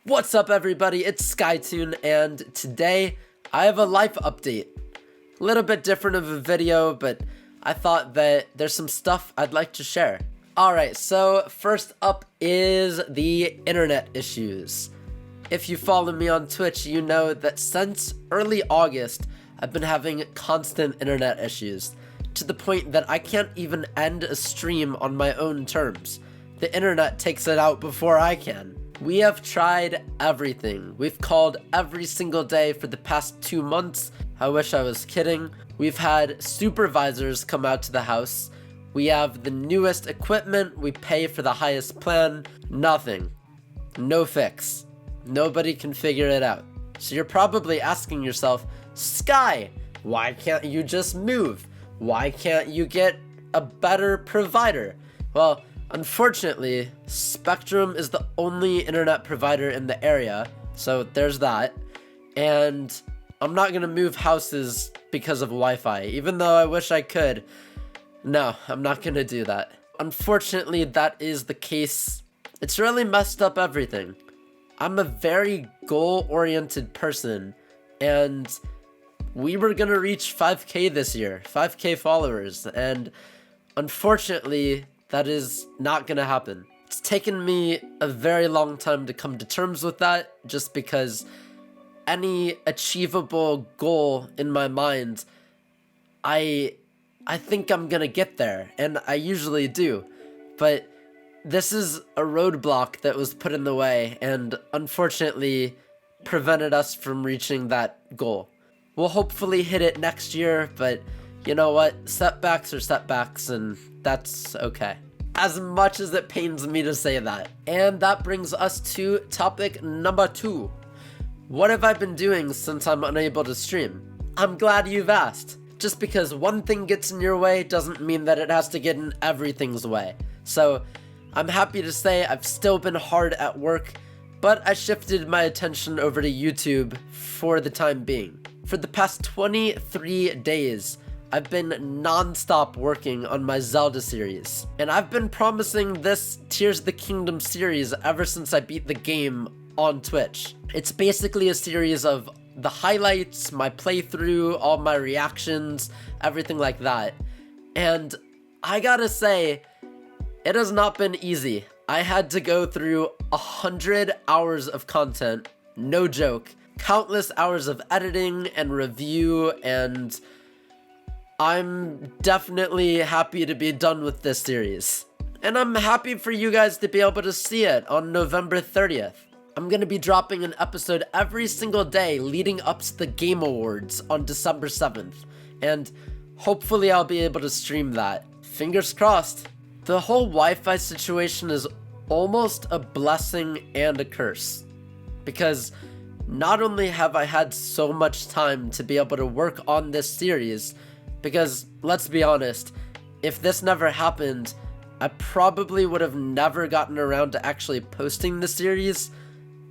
What's up everybody, it's SkyTune, and today I have a life update. A little bit different of a video, but I thought that there's some stuff I'd like to share. Alright, so first up is the internet issues. If you follow me on Twitch, you know that since early August, I've been having constant internet issues, to the point that I can't even end a stream on my own terms. The internet takes it out before I can. We have tried everything. We've called every single day for the past 2 months. I wish I was kidding. We've had supervisors come out to the house. We have the newest equipment. We pay for the highest plan. Nothing. No fix. Nobody can figure it out. So you're probably asking yourself, Sky, why can't you just move? Why can't you get a better provider? Well, unfortunately, Spectrum is the only internet provider in the area, so there's that. And I'm not gonna move houses because of Wi-Fi, even though I wish I could. No, I'm not gonna do that. Unfortunately, that is the case. It's really messed up everything. I'm a very goal-oriented person, and we were gonna reach 5K this year, 5K followers, and unfortunately, that is not gonna happen. It's taken me a very long time to come to terms with that, just because any achievable goal in my mind, I think I'm gonna get there, and I usually do, but this is a roadblock that was put in the way, and unfortunately prevented us from reaching that goal. We'll hopefully hit it next year, but you know what? Setbacks are setbacks, and that's okay. As much as it pains me to say that. And that brings us to topic number 2. What have I been doing since I'm unable to stream? I'm glad you've asked. Just because one thing gets in your way doesn't mean that it has to get in everything's way. So I'm happy to say I've still been hard at work, but I shifted my attention over to YouTube for the time being. For the past 23 days, I've been non-stop working on my Zelda series, and I've been promising this Tears of the Kingdom series ever since I beat the game on Twitch. It's basically a series of the highlights, my playthrough, all my reactions, everything like that. And I gotta say, it has not been easy. I had to go through 100 hours of content, no joke, countless hours of editing and review, and I'm definitely happy to be done with this series. And I'm happy for you guys to be able to see it on November 30th. I'm gonna be dropping an episode every single day leading up to the Game Awards on December 7th. And hopefully I'll be able to stream that. Fingers crossed. The whole Wi-Fi situation is almost a blessing and a curse. Because not only have I had so much time to be able to work on this series, because, let's be honest, if this never happened, I probably would have never gotten around to actually posting the series,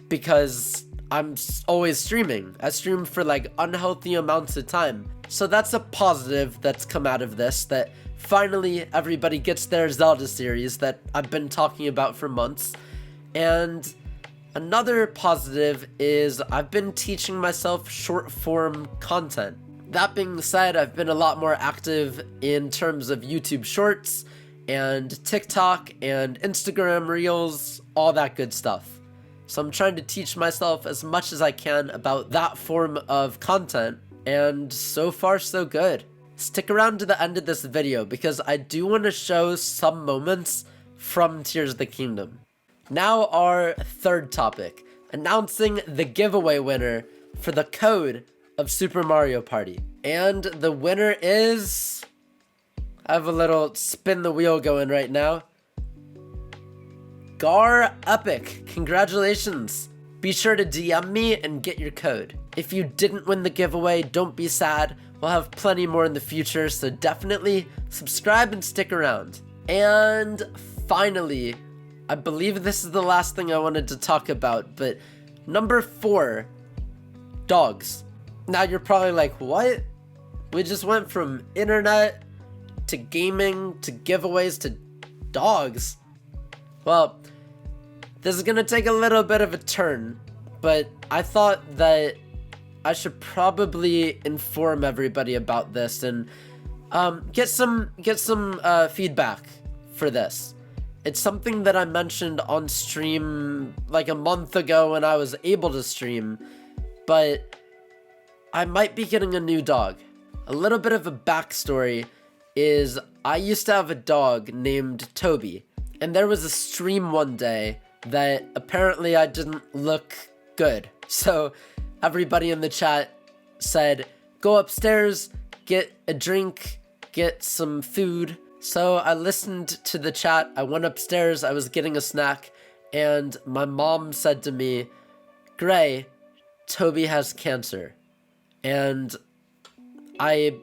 because I'm always streaming. I stream for like unhealthy amounts of time. So that's a positive that's come out of this, that finally everybody gets their Zelda series that I've been talking about for months. And another positive is I've been teaching myself short form content. That being said, I've been a lot more active in terms of YouTube Shorts and TikTok and Instagram Reels, all that good stuff. So I'm trying to teach myself as much as I can about that form of content, and so far so good. Stick around to the end of this video because I do want to show some moments from Tears of the Kingdom. Now our third topic, announcing the giveaway winner for the code of Super Mario Party. And the winner is... I have a little spin the wheel going right now. Gar Epic, congratulations. Be sure to DM me and get your code. If you didn't win the giveaway, don't be sad. We'll have plenty more in the future, so definitely subscribe and stick around. And finally, I believe this is the last thing I wanted to talk about, but number 4, dogs. Now you're probably like, what? We just went from internet to gaming to giveaways to dogs. Well, This is gonna take a little bit of a turn, but I thought that I should probably inform everybody about this and get some feedback for this. It's something that I mentioned on stream like a month ago when I was able to stream, but I might be getting a new dog. A little bit of a backstory is I used to have a dog named Toby, and there was a stream one day that apparently I didn't look good. So everybody in the chat said, go upstairs, get a drink, get some food. So I listened to the chat, I went upstairs, I was getting a snack, and my mom said to me, Gray, Toby has cancer. And I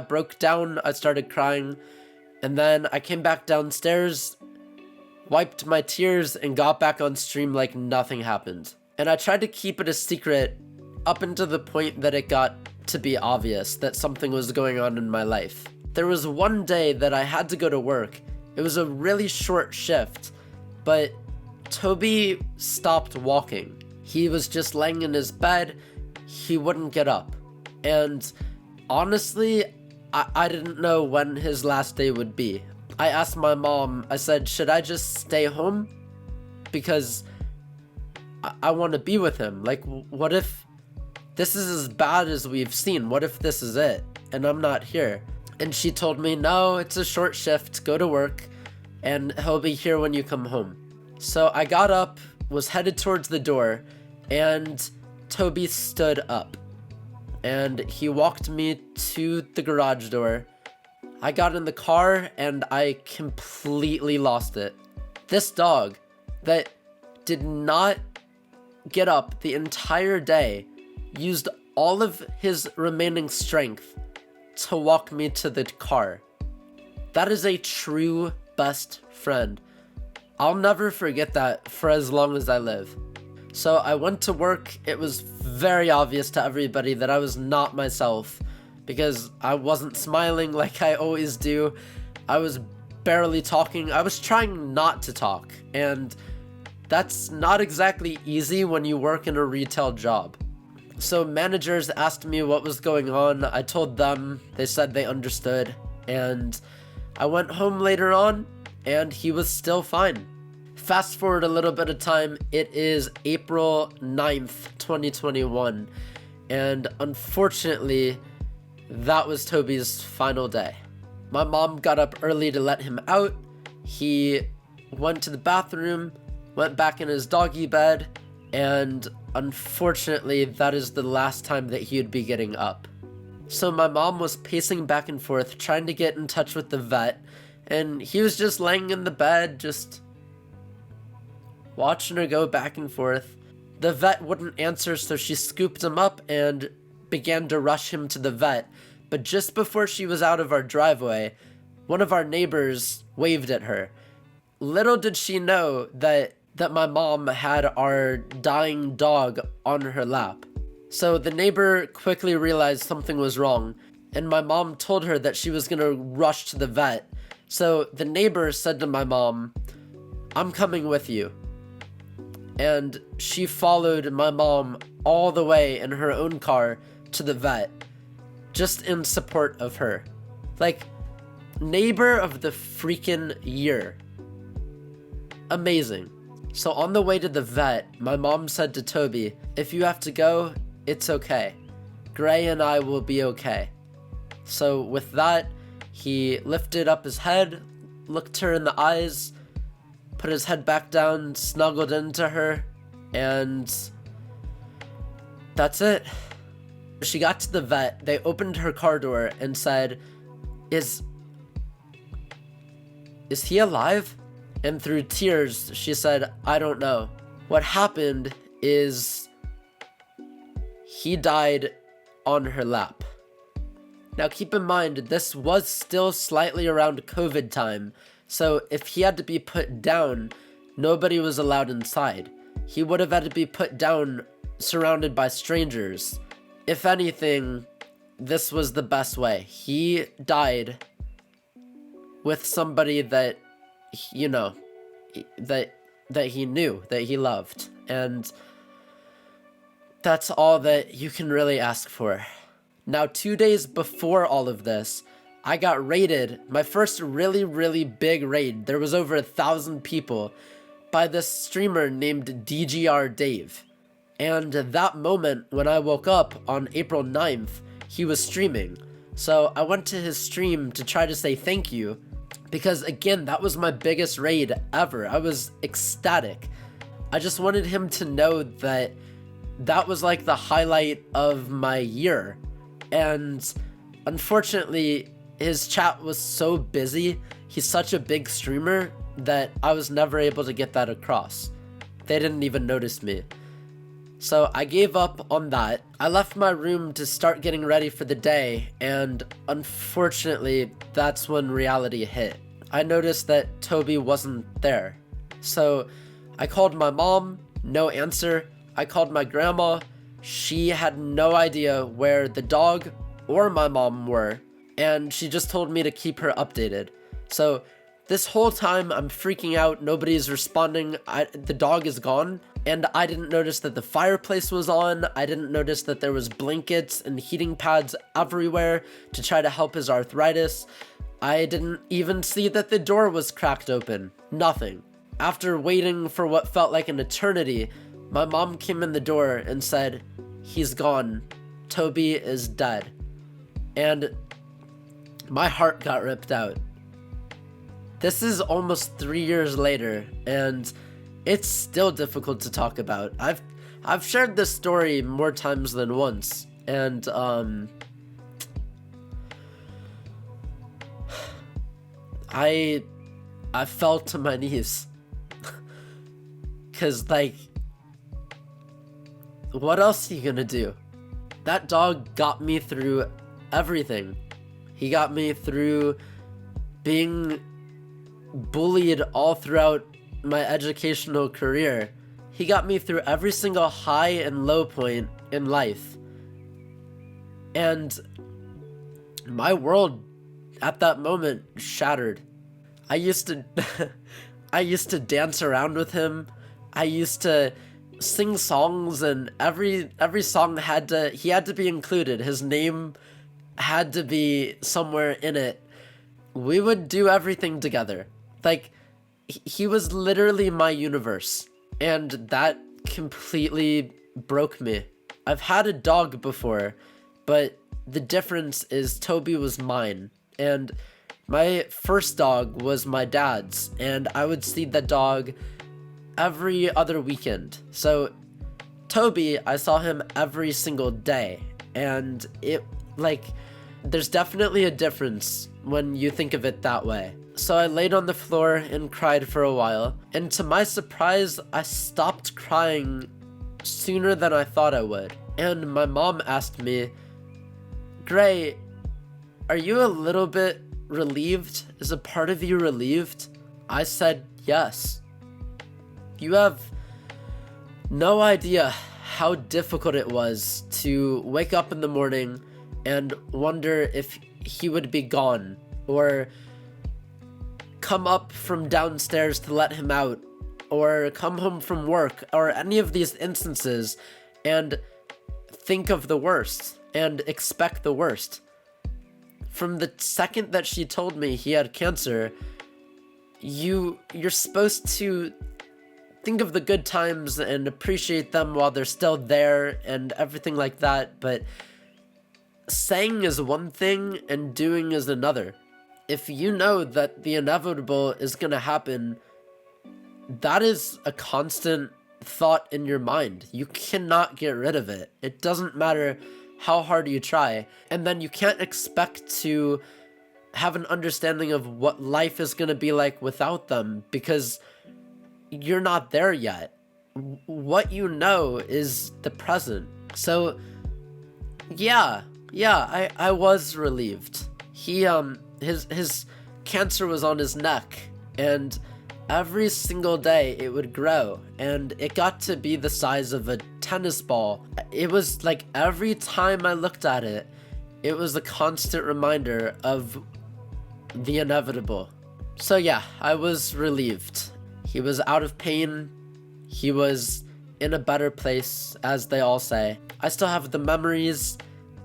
broke down, I started crying, and then I came back downstairs, wiped my tears, and got back on stream like nothing happened. And I tried to keep it a secret up until the point that it got to be obvious that something was going on in my life. There was one day that I had to go to work. It was a really short shift, but Toby stopped walking. He was just laying in his bed, he wouldn't get up. And honestly, I didn't know when his last day would be. I asked my mom, I said, should I just stay home? Because I want to be with him. Like, what if this is as bad as we've seen? What if this is it and I'm not here? And she told me, no, it's a short shift, go to work, and he'll be here when you come home. So I got up, was headed towards the door, and Toby stood up. And he walked me to the garage door. I got in the car, and I completely lost it. This dog that did not get up the entire day used all of his remaining strength to walk me to the car. That is a true best friend. I'll never forget that for as long as I live. So I went to work. It was very obvious to everybody that I was not myself because I wasn't smiling like I always do. I was barely talking. I was trying not to talk, and that's not exactly easy when you work in a retail job. So managers asked me what was going on. I told them, they said they understood, and I went home later on, and he was still fine. Fast forward a little bit of time, it is April 9th, 2021, and unfortunately, that was Toby's final day. My mom got up early to let him out. He went to the bathroom, went back in his doggy bed, and unfortunately, that is the last time that he would be getting up. So my mom was pacing back and forth, trying to get in touch with the vet, and he was just laying in the bed, just watching her go back and forth. The vet wouldn't answer, so she scooped him up and began to rush him to the vet. But just before she was out of our driveway, one of our neighbors waved at her. Little did she know that my mom had our dying dog on her lap. So the neighbor quickly realized something was wrong, and my mom told her that she was gonna rush to the vet. So the neighbor said to my mom, I'm coming with you. And she followed my mom all the way in her own car to the vet, just in support of her. Like, neighbor of the freaking year. Amazing. So on the way to the vet, my mom said to Toby, if you have to go, it's okay. Gray and I will be okay. So with that, he lifted up his head, looked her in the eyes, put his head back down, snuggled into her, and that's it. She got to the vet, they opened her car door and said, Is he alive? And through tears, she said, I don't know. What happened is he died on her lap. Now keep in mind, this was still slightly around COVID time, so if he had to be put down, nobody was allowed inside. He would have had to be put down surrounded by strangers. If anything, this was the best way. He died with somebody that, you know, that that he knew, that he loved. And that's all that you can really ask for. Now, 2 days before all of this, I got raided, my first really, really big raid. There was over 1,000 people by this streamer named DGR Dave. And at that moment, when I woke up on April 9th, he was streaming. So I went to his stream to try to say thank you, because again, that was my biggest raid ever. I was ecstatic. I just wanted him to know that that was like the highlight of my year. And unfortunately, his chat was so busy. He's such a big streamer that I was never able to get that across. They didn't even notice me. So I gave up on that. I left my room to start getting ready for the day, and unfortunately, that's when reality hit. I noticed that Toby wasn't there. So I called my mom, no answer. I called my grandma. She had no idea where the dog or my mom were, and she just told me to keep her updated. So this whole time I'm freaking out, nobody's responding, the dog is gone, and I didn't notice that the fireplace was on. I didn't notice that there was blankets and heating pads everywhere to try to help his arthritis. I didn't even see that the door was cracked open. Nothing. After waiting for what felt like an eternity, my mom came in the door and said, "He's gone. Toby is dead." And my heart got ripped out. This is almost 3 years later, and it's still difficult to talk about. I've shared this story more times than once, and I fell to my knees. 'Cause like, what else are you gonna do? That dog got me through everything. He got me through being bullied all throughout my educational career. He got me through every single high and low point in life. And my world at that moment shattered. I used to dance around with him. I used to sing songs, and every song he had to be included. His name had to be somewhere in it. We would do everything together. Like, he was literally my universe, and that completely broke me. I've had a dog before, but the difference is Toby was mine, and my first dog was my dad's, and I would see the dog every other weekend. So Toby, I saw him every single day, and there's definitely a difference when you think of it that way. So I laid on the floor and cried for a while, and to my surprise, I stopped crying sooner than I thought I would. And my mom asked me, "Gray, are you a little bit relieved? Is a part of you relieved?" I said, "Yes." You have no idea how difficult it was to wake up in the morning and wonder if he would be gone, or come up from downstairs to let him out, or come home from work, or any of these instances, and think of the worst and expect the worst. From the second that she told me he had cancer, you're supposed to think of the good times and appreciate them while they're still there and everything like that, but saying is one thing and doing is another. If you know that the inevitable is gonna happen, that is a constant thought in your mind. You cannot get rid of it. It doesn't matter how hard you try. And then you can't expect to have an understanding of what life is gonna be like without them, because you're not there yet. What you know is the present. So yeah, I was relieved. He his cancer was on his neck, and every single day it would grow, and it got to be the size of a tennis ball. It was like every time I looked at it, it was a constant reminder of the inevitable. So yeah, I was relieved. He was out of pain. He was in a better place, as they all say. I still have the memories,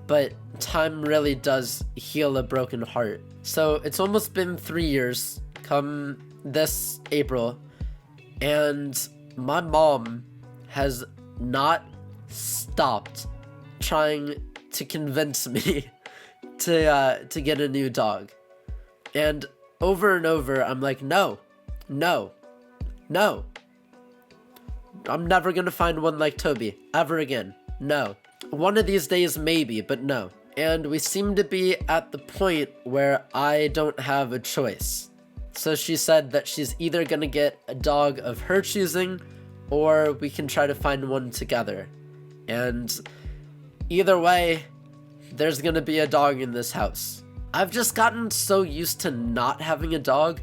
but time really does heal a broken heart. So it's almost been 3 years come this April, and my mom has not stopped trying to convince me to get a new dog. And over, I'm like, no. I'm never gonna find one like Toby, ever again. No. One of these days, maybe, but no. And we seem to be at the point where I don't have a choice. So she said that she's either gonna get a dog of her choosing, or we can try to find one together. And either way, there's gonna be a dog in this house. I've just gotten so used to not having a dog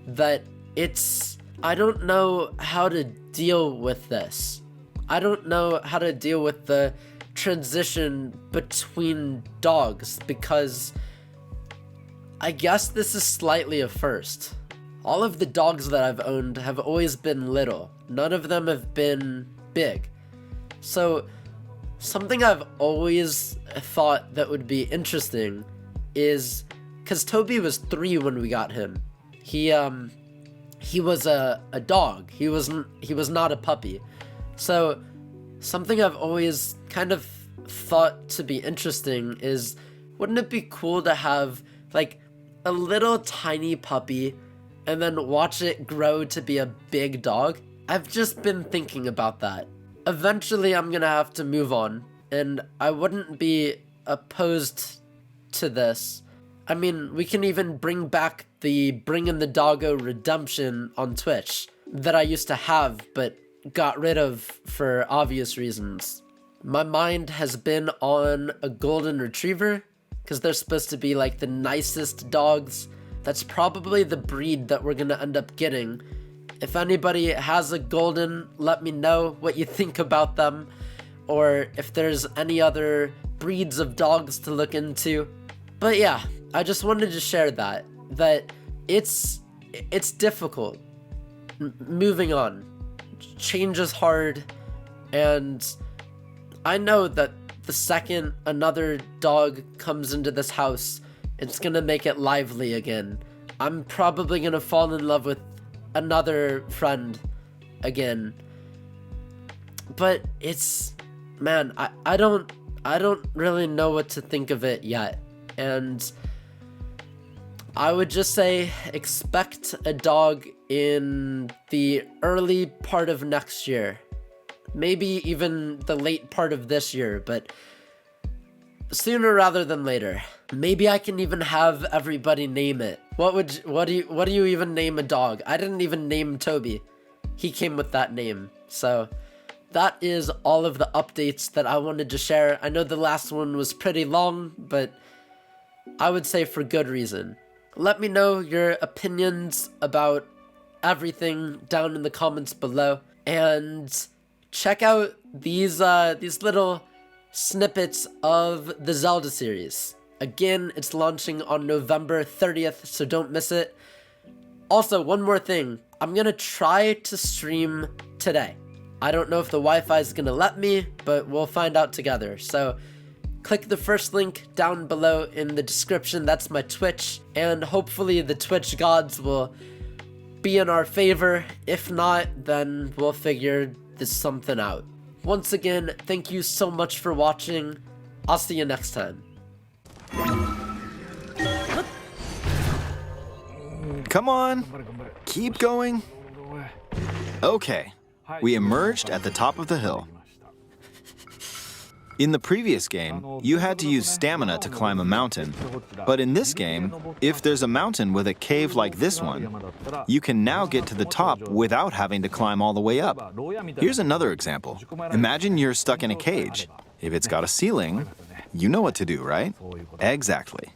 that I don't know how to deal with this. I don't know how to deal with the transition between dogs, because I guess this is slightly a first. All of the dogs that I've owned have always been little. None of them have been big. So something I've always thought that would be interesting is, because Toby was 3 when we got him. He was a dog. He was not a puppy. So something I've always kind of thought to be interesting is, wouldn't it be cool to have like a little tiny puppy and then watch it grow to be a big dog? I've just been thinking about that. Eventually I'm gonna have to move on, and I wouldn't be opposed to this. I mean, we can even bring back the Bring in the Doggo redemption on Twitch that I used to have but got rid of for obvious reasons. My mind has been on a golden retriever, because they're supposed to be like the nicest dogs. That's probably the breed that we're gonna end up getting. If anybody has a golden, let me know what you think about them, or if there's any other breeds of dogs to look into. But yeah, I just wanted to share that it's difficult. Moving on. Change is hard, and I know that the second another dog comes into this house, it's gonna make it lively again. I'm probably gonna fall in love with another friend again. But man, I don't really know what to think of it yet. And I would just say expect a dog in the early part of next year. Maybe even the late part of this year, but sooner rather than later. Maybe I can even have everybody name it. What do you even name a dog? I didn't even name Toby. He came with that name. So that is all of the updates that I wanted to share. I know the last one was pretty long, but I would say for good reason. Let me know your opinions about everything down in the comments below, and check out these little snippets of the Zelda series. Again, it's launching on November 30th, so don't miss it. Also, one more thing. I'm gonna try to stream today. I don't know if the Wi-Fi is gonna let me, but we'll find out together. So click the first link down below in the description. That's my Twitch, and hopefully the Twitch gods will be in our favor. If not, then we'll figure this something out. Once again, thank you so much for watching. I'll see you next time. Come on, keep going. Okay, we emerged at the top of the hill. In the previous game, you had to use stamina to climb a mountain, but in this game, if there's a mountain with a cave like this one, you can now get to the top without having to climb all the way up. Here's another example. Imagine you're stuck in a cage. If it's got a ceiling, you know what to do, right? Exactly.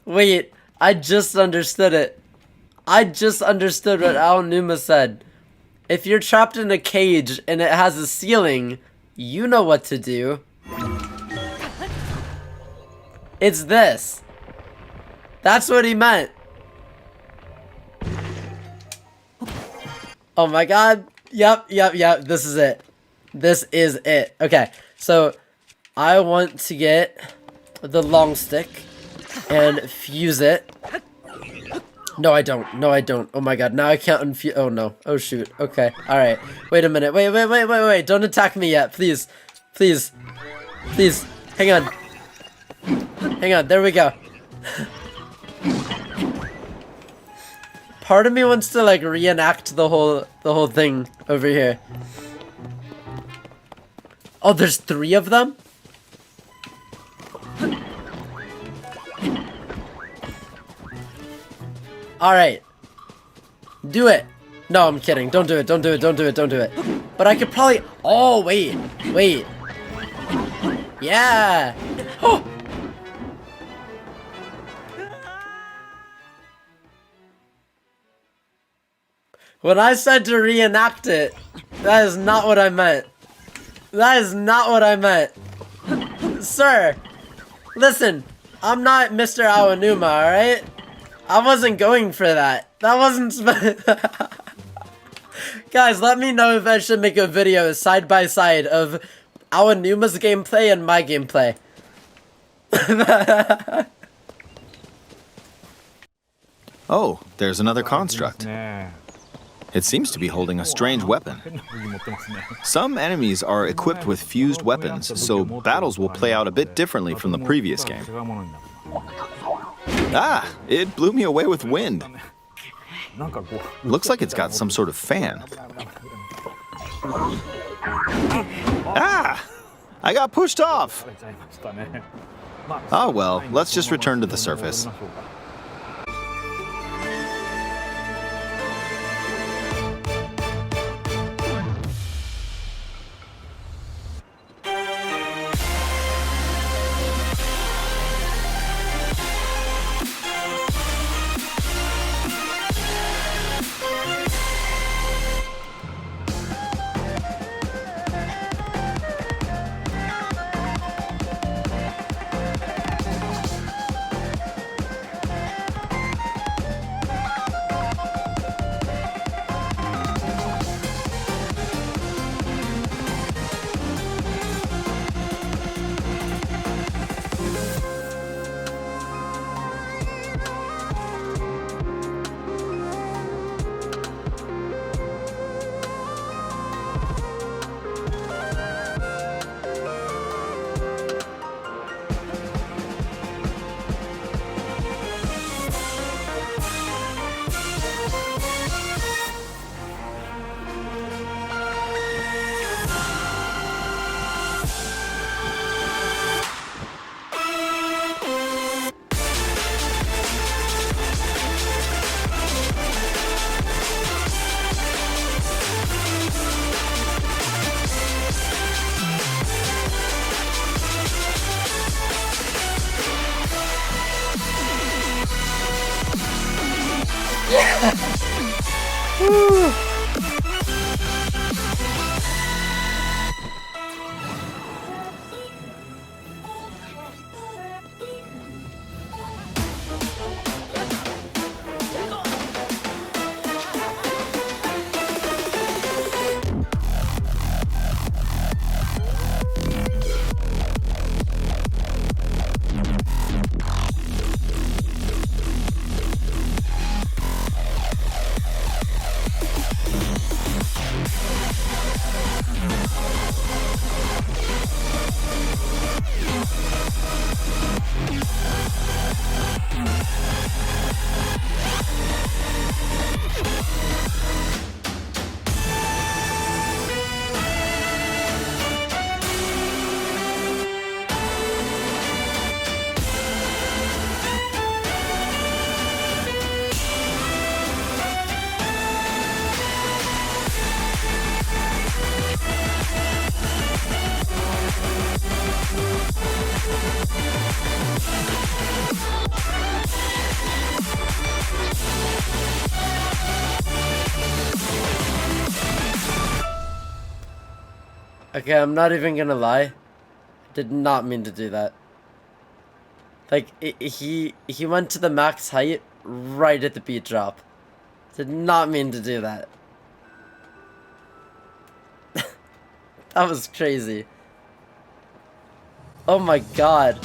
Wait, I just understood it. I just understood what Aonuma said. If you're trapped in a cage and it has a ceiling, you know what to do. It's this. That's what he meant. Oh my god. Yep. This is it. This is it. Okay, so I want to get the long stick and fuse it. No, I don't. No, I don't. Oh my god, now I can't unfuse. Oh no. Oh shoot. Okay, alright. Wait a minute. Wait. Don't attack me yet. Please. Please. Please. Hang on. Hang on. There we go. Part of me wants to like reenact the whole thing over here. Oh, there's 3 of them? Alright. Do it. No, I'm kidding. Don't do it. Don't do it. But I could probably... Oh, wait. Yeah. Oh. When I said to reenact it, that is not what I meant. That is not what I meant. Sir, listen, I'm not Mr. Aonuma, alright? I wasn't going for that. That wasn't... Guys, let me know if I should make a video side by side of Aonuma's gameplay and my gameplay. Oh, there's another construct. It seems to be holding a strange weapon. Some enemies are equipped with fused weapons, so battles will play out a bit differently from the previous game. Ah, it blew me away with wind. Looks like it's got some sort of fan. Ah! I got pushed off! Oh well, let's just return to the surface. Okay, I'm not even gonna lie. Did not mean to do that. Like, he went to the max height right at the beat drop. Did not mean to do that. That was crazy. Oh my god.